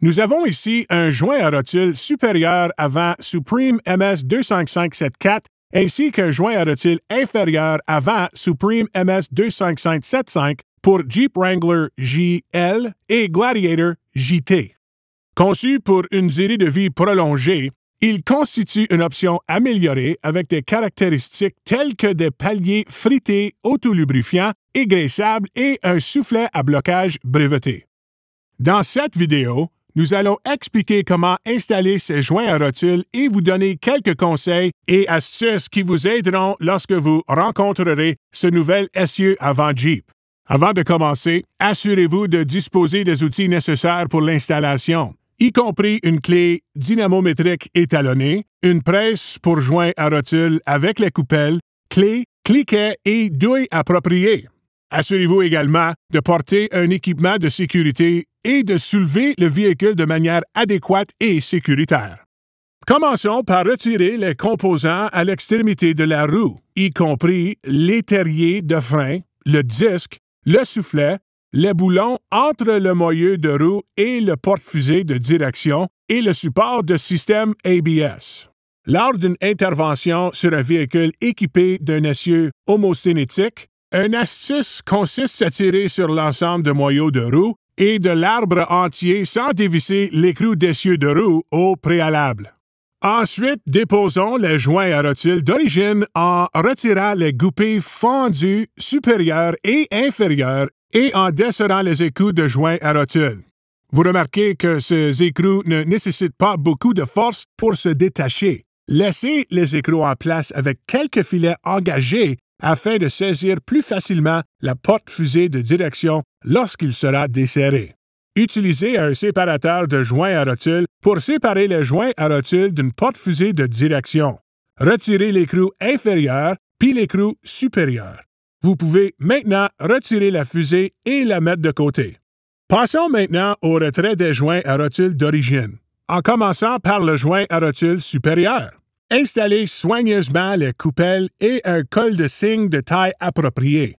Nous avons ici un joint à rotule supérieur avant Supreme MS 25574 ainsi qu'un joint à rotule inférieur avant Supreme MS 25575 pour Jeep Wrangler JL et Gladiator JT. Conçu pour une durée de vie prolongée, il constitue une option améliorée avec des caractéristiques telles que des paliers frités autolubrifiants, égraissables et un soufflet à blocage breveté. Dans cette vidéo, nous allons expliquer comment installer ces joints à rotule et vous donner quelques conseils et astuces qui vous aideront lorsque vous rencontrerez ce nouvel essieu avant Jeep. Avant de commencer, assurez-vous de disposer des outils nécessaires pour l'installation, y compris une clé dynamométrique étalonnée, une presse pour joint à rotule avec les coupelles, clé, cliquet et douille appropriées. Assurez-vous également de porter un équipement de sécurité et de soulever le véhicule de manière adéquate et sécuritaire. Commençons par retirer les composants à l'extrémité de la roue, y compris l'étrier de frein, le disque, le soufflet, les boulons entre le moyeu de roue et le porte-fusée de direction et le support de système ABS. Lors d'une intervention sur un véhicule équipé d'un essieu homocénétique, une astuce consiste à tirer sur l'ensemble de moyaux de roue et de l'arbre entier sans dévisser l'écrou d'essieu de roue au préalable. Ensuite, déposons les joints à rotule d'origine en retirant les goupets fendus supérieurs et inférieurs et en desserrant les écrous de joints à rotule. Vous remarquez que ces écrous ne nécessitent pas beaucoup de force pour se détacher. Laissez les écrous en place avec quelques filets engagés afin de saisir plus facilement la porte-fusée de direction lorsqu'il sera desserré. Utilisez un séparateur de joints à rotule pour séparer les joints à rotule d'une porte-fusée de direction. Retirez l'écrou inférieur puis l'écrou supérieur. Vous pouvez maintenant retirer la fusée et la mettre de côté. Passons maintenant au retrait des joints à rotule d'origine, en commençant par le joint à rotule supérieur. Installez soigneusement les coupelles et un col de cygne de taille appropriée.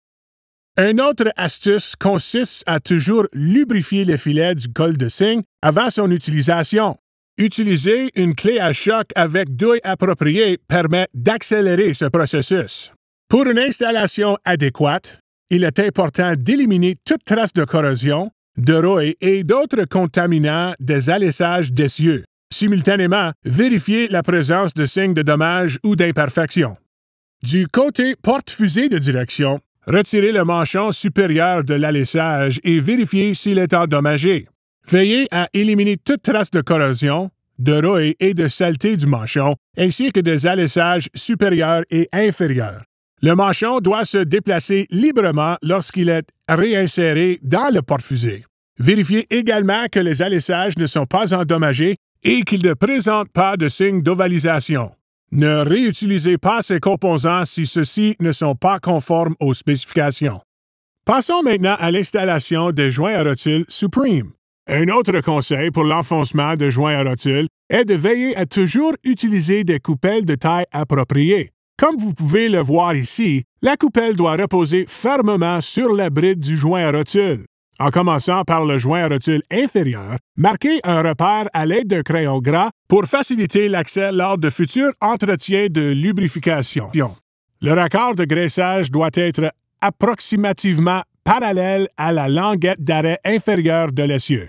Une autre astuce consiste à toujours lubrifier les filets du col de cygne avant son utilisation. Utiliser une clé à choc avec douille appropriée permet d'accélérer ce processus. Pour une installation adéquate, il est important d'éliminer toute trace de corrosion, de rouille et d'autres contaminants des alessages d'essieux. Simultanément, vérifiez la présence de signes de dommages ou d'imperfections. Du côté porte-fusée de direction, retirez le manchon supérieur de l'alessage et vérifiez s'il est endommagé. Veillez à éliminer toute trace de corrosion, de rouille et de saleté du manchon, ainsi que des alessages supérieurs et inférieurs. Le manchon doit se déplacer librement lorsqu'il est réinséré dans le porte-fusée. Vérifiez également que les alessages ne sont pas endommagés et qu'ils ne présentent pas de signe d'ovalisation. Ne réutilisez pas ces composants si ceux-ci ne sont pas conformes aux spécifications. Passons maintenant à l'installation des joints à rotule Supreme. Un autre conseil pour l'enfoncement de joints à rotule est de veiller à toujours utiliser des coupelles de taille appropriée. Comme vous pouvez le voir ici, la coupelle doit reposer fermement sur la bride du joint à rotule. En commençant par le joint à rotule inférieur, marquez un repère à l'aide d'un crayon gras pour faciliter l'accès lors de futurs entretiens de lubrification. Le raccord de graissage doit être approximativement parallèle à la languette d'arrêt inférieure de l'essieu.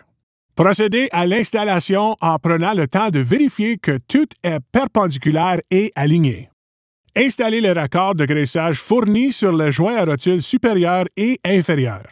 Procédez à l'installation en prenant le temps de vérifier que tout est perpendiculaire et aligné. Installez le raccord de graissage fourni sur le joint à rotule supérieur et inférieur.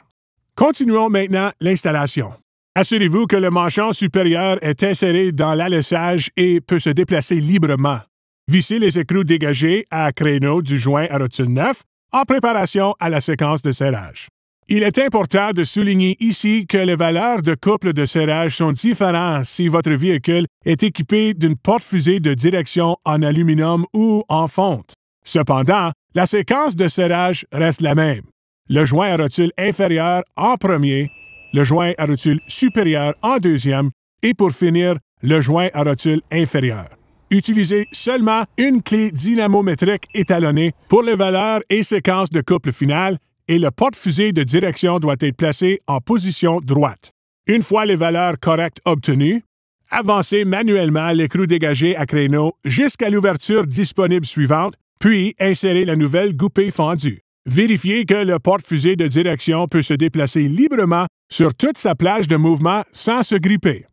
Continuons maintenant l'installation. Assurez-vous que le manchon supérieur est inséré dans l'alessage et peut se déplacer librement. Vissez les écrous dégagés à créneau du joint à rotule neuf en préparation à la séquence de serrage. Il est important de souligner ici que les valeurs de couple de serrage sont différentes si votre véhicule est équipé d'une porte-fusée de direction en aluminium ou en fonte. Cependant, la séquence de serrage reste la même. Le joint à rotule inférieur en premier, le joint à rotule supérieur en deuxième et pour finir, le joint à rotule inférieur. Utilisez seulement une clé dynamométrique étalonnée pour les valeurs et séquences de couple finale et le porte-fusée de direction doit être placé en position droite. Une fois les valeurs correctes obtenues, avancez manuellement l'écrou dégagé à créneau jusqu'à l'ouverture disponible suivante, puis insérez la nouvelle goupille fendue. Vérifiez que le porte-fusée de direction peut se déplacer librement sur toute sa plage de mouvement sans se gripper.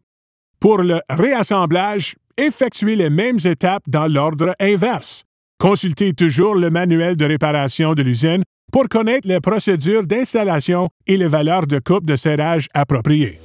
Pour le réassemblage, effectuez les mêmes étapes dans l'ordre inverse. Consultez toujours le manuel de réparation de l'usine pour connaître les procédures d'installation et les valeurs de coupe de serrage appropriées.